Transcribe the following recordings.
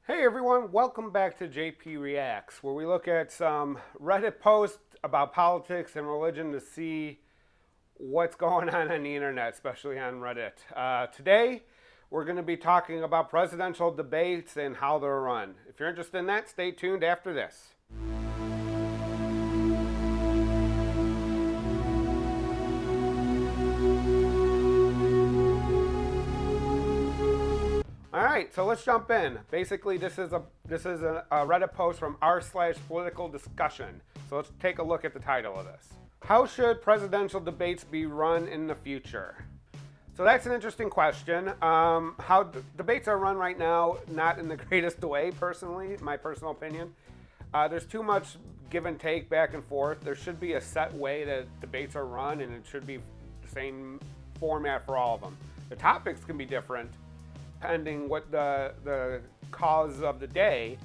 Hey everyone, welcome back to JP Reacts, where we look at some Reddit posts about politics and religion to see what's going on the internet, especially on Reddit. Today, we're going to be talking about presidential debates and how they're run. If you're interested in that, stay tuned after this. All right, so let's jump in. Basically, this is a Reddit post from r/PoliticalDiscussion. So let's take a look at the title of this. How should presidential debates be run in the future? So that's an interesting question. How debates are run right now, not in the greatest way, personally, my personal opinion. There's too much give and take back and forth. There should be a set way that debates are run, and it should be the same format for all of them. The topics can be different depending what the cause of the day,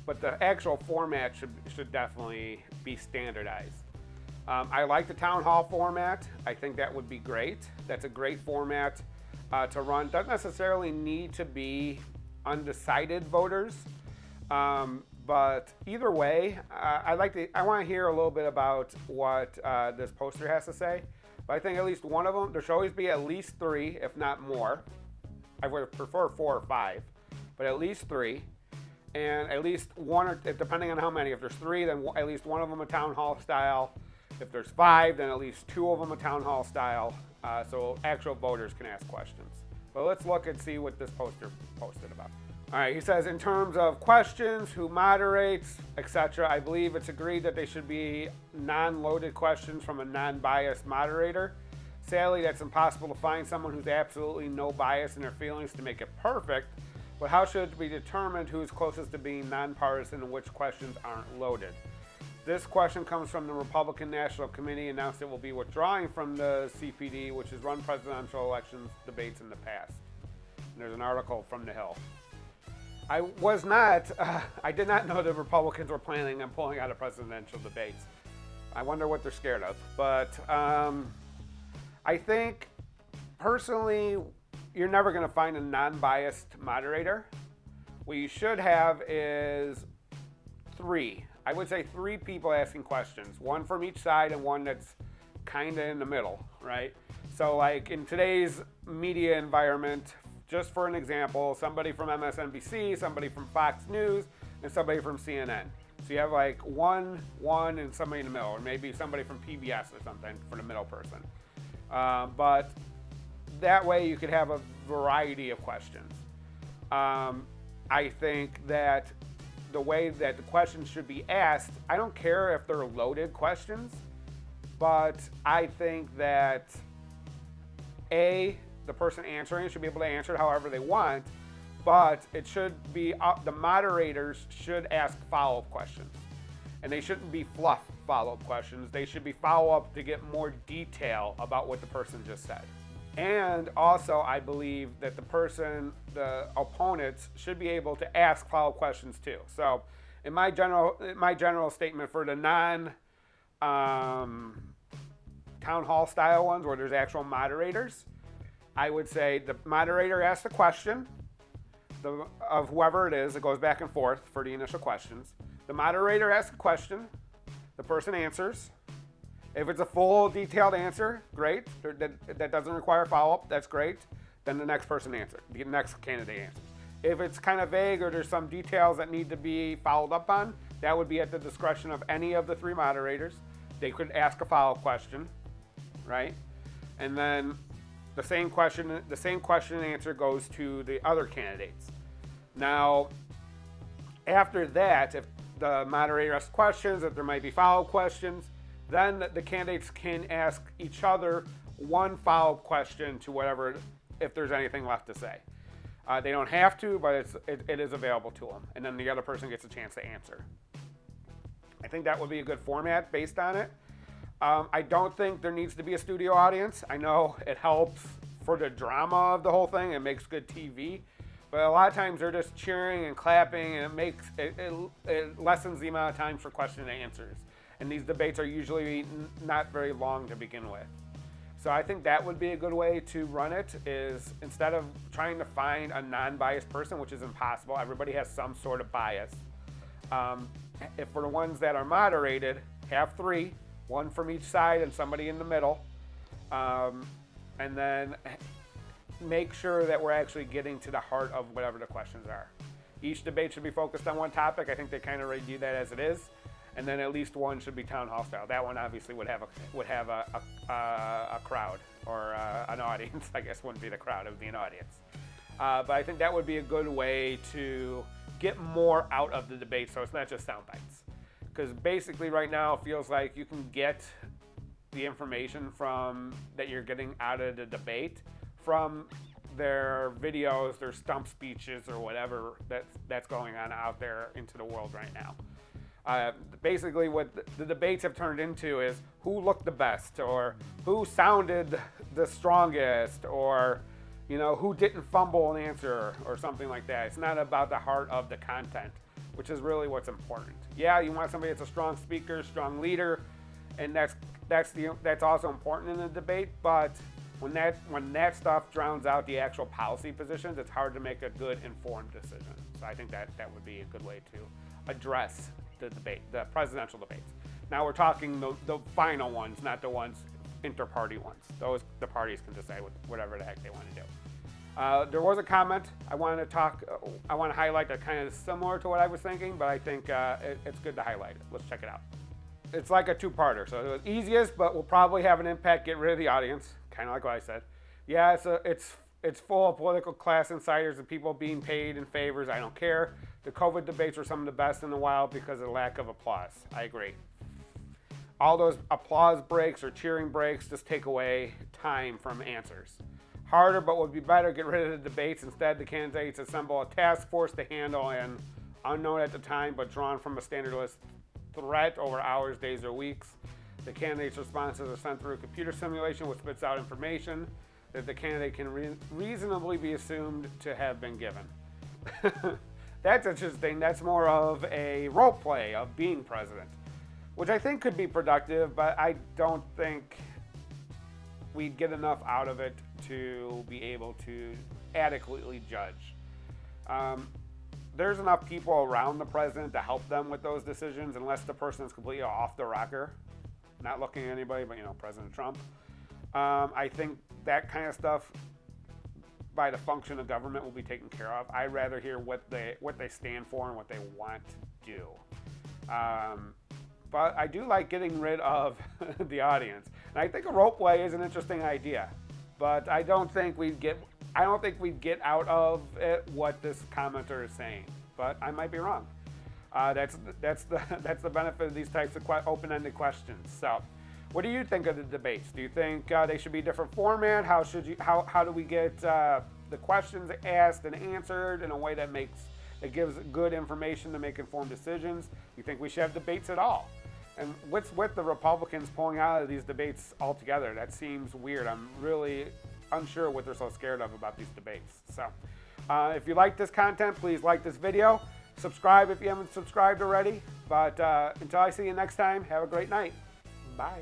but the actual format should definitely be standardized. I like the town hall format. I think that would be great. That's a great format to run. Doesn't necessarily need to be undecided voters, but either way, I want to hear a little bit about what this poster has to say. But I think at least one of them, there should always be at least three, if not more. I would prefer 4 or 5, but at least 3. And at least one, or depending on how many. If there's 3, then at least one of them a town hall style. If there's 5, then at least 2 of them a town hall style, so actual voters can ask questions. But let's look and see what this poster posted about. All right, he says, in terms of questions, who moderates, etc., I believe it's agreed that they should be non-loaded questions from a non-biased moderator. Sadly, that's impossible to find someone who's absolutely no bias in their feelings to make it perfect, but how should it be determined who's closest to being nonpartisan and which questions aren't loaded? This question comes from the Republican National Committee, announced it will be withdrawing from the CPD, which has run presidential elections debates in the past. And there's an article from The Hill. I did not know the Republicans were planning on pulling out of presidential debates. I wonder what they're scared of, but I think, personally, you're never going to find a non-biased moderator. What you should have is 3. I would say 3 people asking questions, one from each side and one that's kind of in the middle, right? So like in today's media environment, just for an example, somebody from MSNBC, somebody from Fox News, and somebody from CNN. So you have like one, and somebody in the middle, or maybe somebody from PBS or something for the middle person. But that way you could have a variety of questions. I think that the way that the questions should be asked, I don't care if they're loaded questions, but I think that the person answering should be able to answer it however they want, but it should be the moderators should ask follow-up questions. And they shouldn't be fluff follow-up questions. They should be follow-up to get more detail about what the person just said. And also, I believe that the opponents should be able to ask follow-up questions too. So, in my general statement for the town hall style ones where there's actual moderators, I would say the moderator asks the question of whoever it is. It goes back and forth for the initial questions. The moderator asks a question, the person answers. If it's a full, detailed answer, great. That doesn't require follow-up, that's great. Then the next person answers, the next candidate answers. If it's kind of vague or there's some details that need to be followed up on, that would be at the discretion of any of the 3 moderators. They could ask a follow-up question, right? And then the same question and answer goes to the other candidates. Now, after that, if the moderator asks questions, if there might be follow-up questions, then the candidates can ask each other one follow-up question to whatever, if there's anything left to say. They don't have to, but it is available to them. And then the other person gets a chance to answer. I think that would be a good format based on it. I don't think there needs to be a studio audience. I know it helps for the drama of the whole thing. It makes good TV. But a lot of times they're just cheering and clapping, and it lessens the amount of time for question and answers. And these debates are usually not very long to begin with. So I think that would be a good way to run it, is instead of trying to find a non-biased person, which is impossible, everybody has some sort of bias. If for the ones that are moderated, have 3, 1 from each side and somebody in the middle, and then make sure that we're actually getting to the heart of whatever the questions are. Each debate should be focused on one topic. I think they kind of already do that as it is. And then at least one should be town hall style. That one obviously would have a crowd or an audience. I guess wouldn't be the crowd, it would be an audience. But I think that would be a good way to get more out of the debate, so it's not just sound bites. Because basically right now it feels like you can get the information from that you're getting out of the debate from their videos, their stump speeches, or whatever that's going on out there into the world right now. Basically what the debates have turned into is who looked the best, or who sounded the strongest, or who didn't fumble an answer or something like that. It's not about the heart of the content, which is really what's important. Yeah, you want somebody that's a strong speaker, strong leader, and that's also important in the debate, but when that stuff drowns out the actual policy positions, it's hard to make a good informed decision. So I think that would be a good way to address the debate, the presidential debates. Now we're talking the final ones, not the ones inter-party ones. Those the parties can decide whatever the heck they want to do. There was a comment I want to highlight that kind of similar to what I was thinking, but I think it's good to highlight it. Let's check it out. It's like a two-parter. So the easiest, but will probably have an impact, get rid of the audience, kind of like what I said. Yeah, it's full of political class insiders and people being paid in favors. I don't care. The COVID debates were some of the best in a while because of the lack of applause. I agree. All those applause breaks or cheering breaks just take away time from answers. Harder, but would be better, get rid of the debates. Instead, the candidates assemble a task force to handle an unknown at the time, but drawn from a standard list threat over hours, days, or weeks. The candidate's responses are sent through a computer simulation which spits out information that the candidate can reasonably be assumed to have been given. That's interesting. That's more of a role play of being president, which I think could be productive, but I don't think we'd get enough out of it to be able to adequately judge. There's enough people around the president to help them with those decisions, unless the person is completely off the rocker. Not looking at anybody, but President Trump. I think that kind of stuff, by the function of government, will be taken care of. I'd rather hear what they stand for and what they want to do. But I do like getting rid of the audience, and I think a role play is an interesting idea. But I don't think we'd get out of it what this commenter is saying. But I might be wrong. That's the benefit of these types of open-ended questions. So, what do you think of the debates? Do you think they should be a different format? How do we get the questions asked and answered in a way that gives good information to make informed decisions? Do you think we should have debates at all? And what's with the Republicans pulling out of these debates altogether? That seems weird. I'm really unsure what they're so scared of about these debates. So, if you like this content, please like this video. Subscribe if you haven't subscribed already. But until I see you next time, have a great night. Bye.